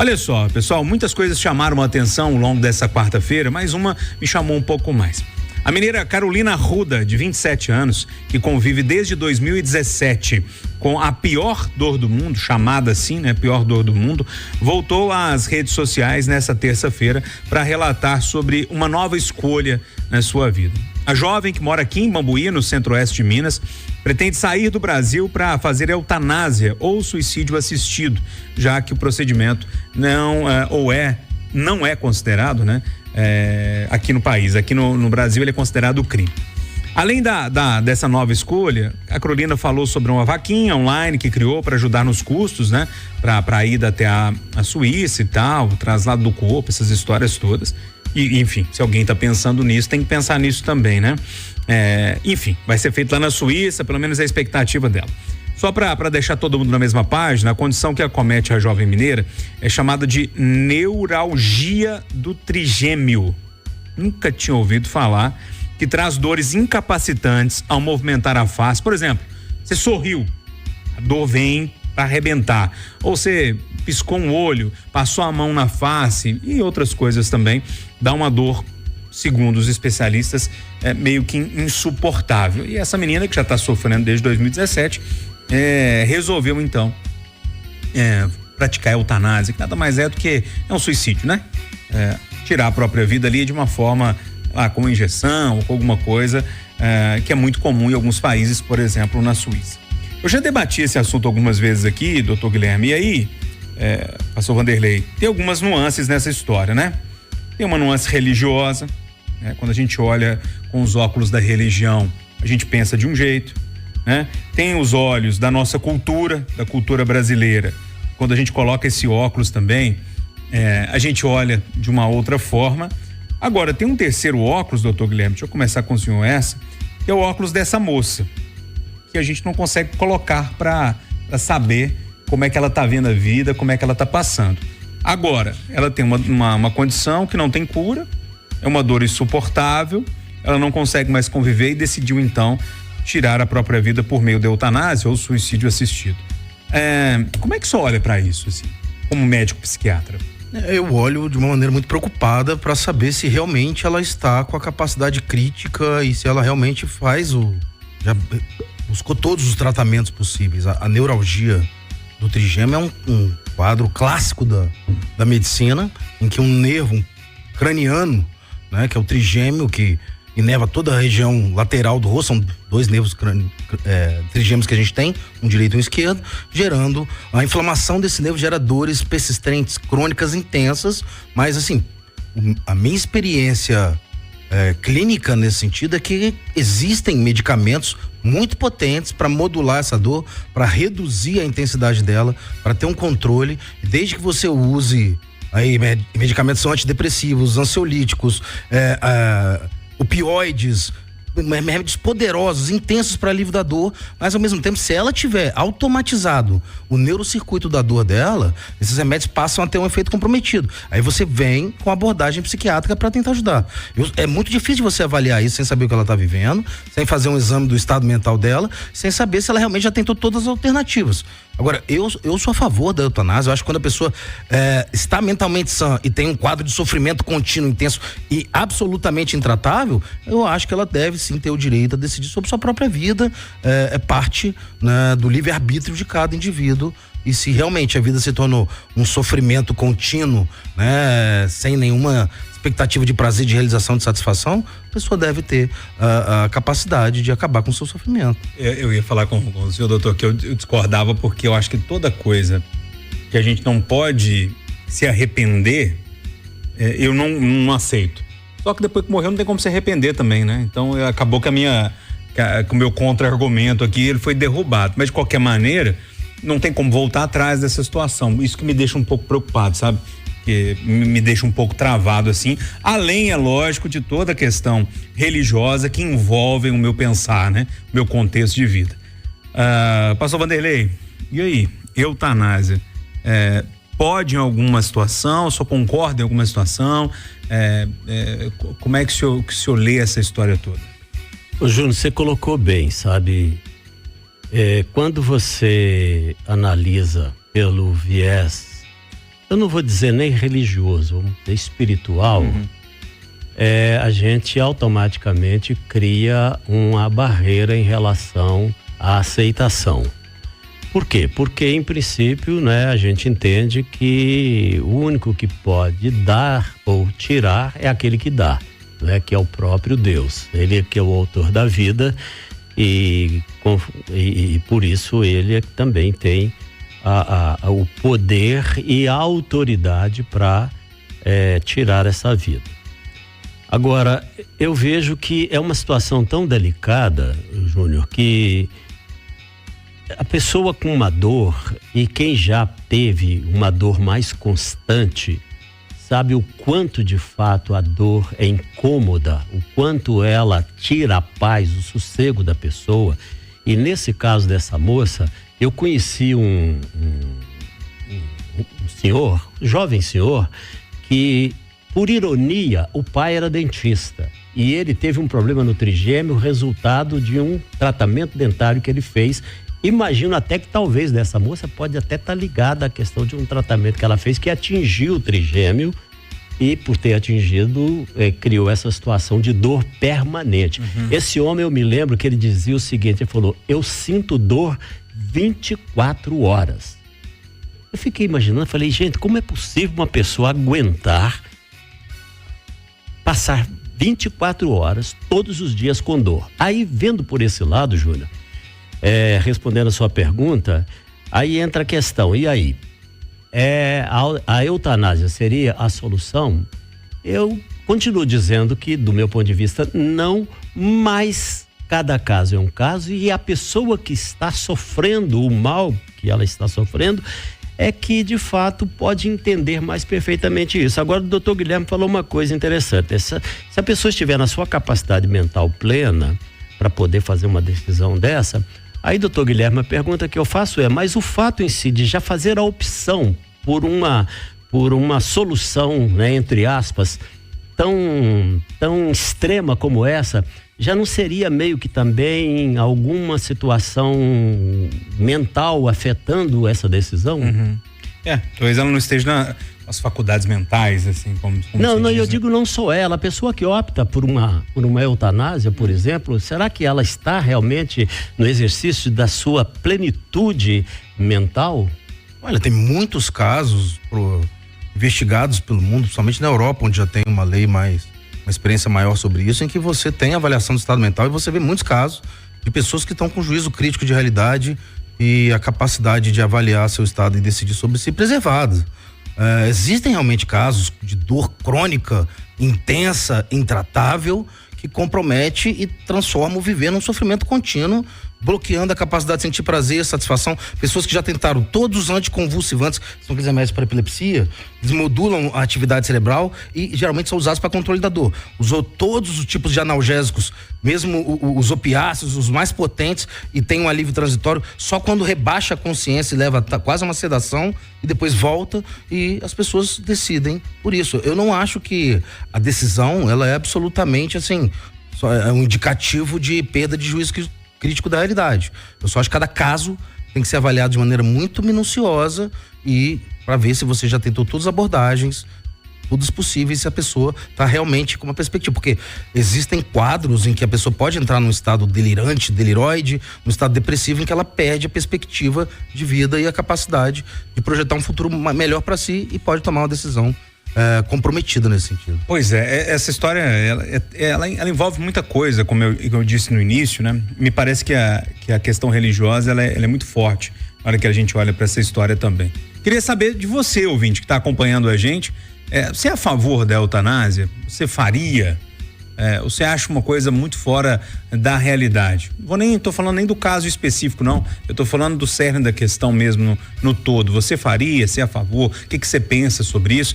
Olha só, pessoal, muitas coisas chamaram a atenção ao longo dessa quarta-feira, mas uma me chamou um pouco mais. A mineira Carolina Arruda, de 27 anos, que convive desde 2017 com a pior dor do mundo, chamada assim, né? Pior dor do mundo, voltou às redes sociais nessa terça-feira para relatar sobre uma nova escolha na sua vida. A jovem, que mora aqui em Bambuí, no centro-oeste de Minas, pretende sair do Brasil para fazer eutanásia ou suicídio assistido, já que o procedimento não é considerado, né? Aqui no país. Aqui no Brasil ele é considerado crime. Além dessa nova escolha, a Carolina falou sobre uma vaquinha online que criou para ajudar nos custos, né? Para a ida até a Suíça e tal, o traslado do corpo, essas histórias todas. E, enfim, se alguém está pensando nisso, tem que pensar nisso também, né? Enfim, vai ser feito lá na Suíça, pelo menos é a expectativa dela. Só para deixar todo mundo na mesma página, a condição que acomete a jovem mineira é chamada de neuralgia do trigêmeo. Nunca tinha ouvido falar, que traz dores incapacitantes ao movimentar a face. Por exemplo, você sorriu, a dor vem para arrebentar. Ou você piscou um olho, passou a mão na face e outras coisas também, dá uma dor, segundo os especialistas, meio que insuportável. E essa menina, que já está sofrendo desde 2017, resolveu então praticar a eutanásia, que nada mais é do que um suicídio, né? Tirar a própria vida ali de uma forma, com injeção ou com alguma coisa que é muito comum em alguns países, por exemplo, na Suíça. Eu já debati esse assunto algumas vezes aqui, doutor Guilherme, e aí, pastor Vanderlei, tem algumas nuances nessa história, né? Tem uma nuance religiosa, né? Quando a gente olha com os óculos da religião, a gente pensa de um jeito, né? Tem os olhos da nossa cultura, da cultura brasileira. Quando a gente coloca esse óculos também, a gente olha de uma outra forma. Agora, tem um terceiro óculos, doutor Guilherme, deixa eu começar com o senhor que é o óculos dessa moça, que a gente não consegue colocar para saber como é que ela tá vendo a vida, como é que ela tá passando. Agora, ela tem uma condição que não tem cura, é uma dor insuportável, ela não consegue mais conviver e decidiu então tirar a própria vida por meio da eutanásia ou suicídio assistido. Como é que você olha para isso, assim, como médico psiquiatra? Eu olho de uma maneira muito preocupada para saber se realmente ela está com a capacidade crítica e se ela realmente já buscou todos os tratamentos possíveis. A neuralgia do trigêmeo é um quadro clássico da medicina, em que um nervo craniano, né, que é o trigêmeo, que inerva toda a região lateral do rosto, são dois nervos trigêmeos que a gente tem, um direito e um esquerdo, gerando a inflamação desse nervo, gera dores persistentes, crônicas, intensas, mas assim, a minha experiência clínica nesse sentido é que existem medicamentos muito potentes para modular essa dor, para reduzir a intensidade dela, para ter um controle, desde que você use aí medicamentos são antidepressivos, ansiolíticos, opioides, remédios poderosos, intensos para alívio da dor, mas ao mesmo tempo, se ela tiver automatizado o neurocircuito da dor dela, esses remédios passam a ter um efeito comprometido. Aí você vem com abordagem psiquiátrica para tentar ajudar. É muito difícil você avaliar isso sem saber o que ela está vivendo, sem fazer um exame do estado mental dela, sem saber se ela realmente já tentou todas as alternativas. Agora, eu sou a favor da eutanásia. Eu acho que quando a pessoa está mentalmente sã e tem um quadro de sofrimento contínuo, intenso e absolutamente intratável, eu acho que ela deve sim ter o direito a decidir sobre sua própria vida. É parte, né, do livre-arbítrio de cada indivíduo. E se realmente a vida se tornou um sofrimento contínuo, né, sem nenhuma expectativa de prazer, de realização, de satisfação, a pessoa deve ter a capacidade de acabar com o seu sofrimento. Eu ia falar com o senhor, doutor, que eu discordava, porque eu acho que toda coisa que a gente não pode se arrepender, eu não aceito. Só que depois que morreu não tem como se arrepender também, né? Então acabou que o meu contra-argumento aqui, ele foi derrubado. Mas de qualquer maneira, não tem como voltar atrás dessa situação. Isso que me deixa um pouco preocupado, sabe? Que me deixa um pouco travado assim, além, é lógico, de toda a questão religiosa que envolve o meu pensar, né? O meu contexto de vida. Pastor Vanderlei, e aí? Eutanásia, pode em alguma situação, só concorda em alguma situação? Como é que o senhor lê essa história toda? Ô Júnior, você colocou bem, sabe? Quando você analisa pelo viés eu não vou dizer nem religioso, vamos dizer espiritual, a gente automaticamente cria uma barreira em relação à aceitação. Por quê? Porque, em princípio, né, a gente entende que o único que pode dar ou tirar é aquele que dá, né, que é o próprio Deus. Ele que é o autor da vida e por isso ele também tem o poder e a autoridade para tirar essa vida. Agora, eu vejo que é uma situação tão delicada, Júnior, que a pessoa com uma dor, e quem já teve uma dor mais constante, sabe o quanto de fato a dor é incômoda, o quanto ela tira a paz, o sossego da pessoa. E nesse caso dessa moça, eu conheci um senhor, um jovem senhor, que, por ironia, o pai era dentista. E ele teve um problema no trigêmeo, resultado de um tratamento dentário que ele fez. Imagino até que talvez dessa moça pode até estar ligada à questão de um tratamento que ela fez que atingiu o trigêmeo e, por ter atingido, criou essa situação de dor permanente. Esse homem, eu me lembro que ele dizia o seguinte, ele falou: eu sinto dor 24 horas. Eu fiquei imaginando, falei, gente, como é possível uma pessoa aguentar passar 24 horas todos os dias com dor? Aí, vendo por esse lado, Júnior, respondendo a sua pergunta, aí entra a questão, e aí? A eutanásia seria a solução? Eu continuo dizendo que, do meu ponto de vista, não, mas cada caso é um caso e a pessoa que está sofrendo o mal que ela está sofrendo é que, de fato, pode entender mais perfeitamente isso. Agora, o doutor Guilherme falou uma coisa interessante. Se a pessoa estiver na sua capacidade mental plena para poder fazer uma decisão dessa, aí, doutor Guilherme, a pergunta que eu faço mas o fato em si de já fazer a opção por uma solução, né, entre aspas, tão extrema como essa, já não seria meio que também alguma situação mental afetando essa decisão? Talvez ela não esteja nas faculdades mentais, assim, como não, diz, eu né? digo não só ela, a pessoa que opta por uma eutanásia, por exemplo, será que ela está realmente no exercício da sua plenitude mental? Olha, tem muitos casos investigados pelo mundo, principalmente na Europa, onde já tem uma lei uma experiência maior sobre isso, em que você tem avaliação do estado mental e você vê muitos casos de pessoas que estão com juízo crítico de realidade e a capacidade de avaliar seu estado e decidir sobre si preservado. Existem realmente casos de dor crônica, intensa, intratável, que compromete e transforma o viver num sofrimento contínuo, bloqueando a capacidade de sentir prazer, satisfação. Pessoas que já tentaram todos os anticonvulsivantes, são aqueles remédios para epilepsia, eles modulam a atividade cerebral e geralmente são usados para controle da dor. Usou todos os tipos de analgésicos, mesmo os opiáceos, os mais potentes, e tem um alívio transitório só quando rebaixa a consciência e leva quase a uma sedação e depois volta, e as pessoas decidem por isso. Eu não acho que a decisão, ela é absolutamente assim, só é um indicativo de perda de juízo crítico da realidade. Eu só acho que cada caso tem que ser avaliado de maneira muito minuciosa e para ver se você já tentou todas as abordagens, todos possíveis, se a pessoa está realmente com uma perspectiva, porque existem quadros em que a pessoa pode entrar num estado delirante, deliroide, num estado depressivo, em que ela perde a perspectiva de vida e a capacidade de projetar um futuro melhor para si e pode tomar uma decisão comprometida nesse sentido. Pois essa história ela envolve muita coisa, como eu disse no início, né? Me parece que a questão religiosa ela é muito forte na hora que a gente olha para essa história também. Queria saber de você, ouvinte, que está acompanhando a gente, você é a favor da eutanásia? Você faria? Você acha uma coisa muito fora da realidade? Tô falando nem do caso específico, não. Eu tô falando do cerne da questão mesmo no todo. Você faria? Você é a favor? O que você pensa sobre isso?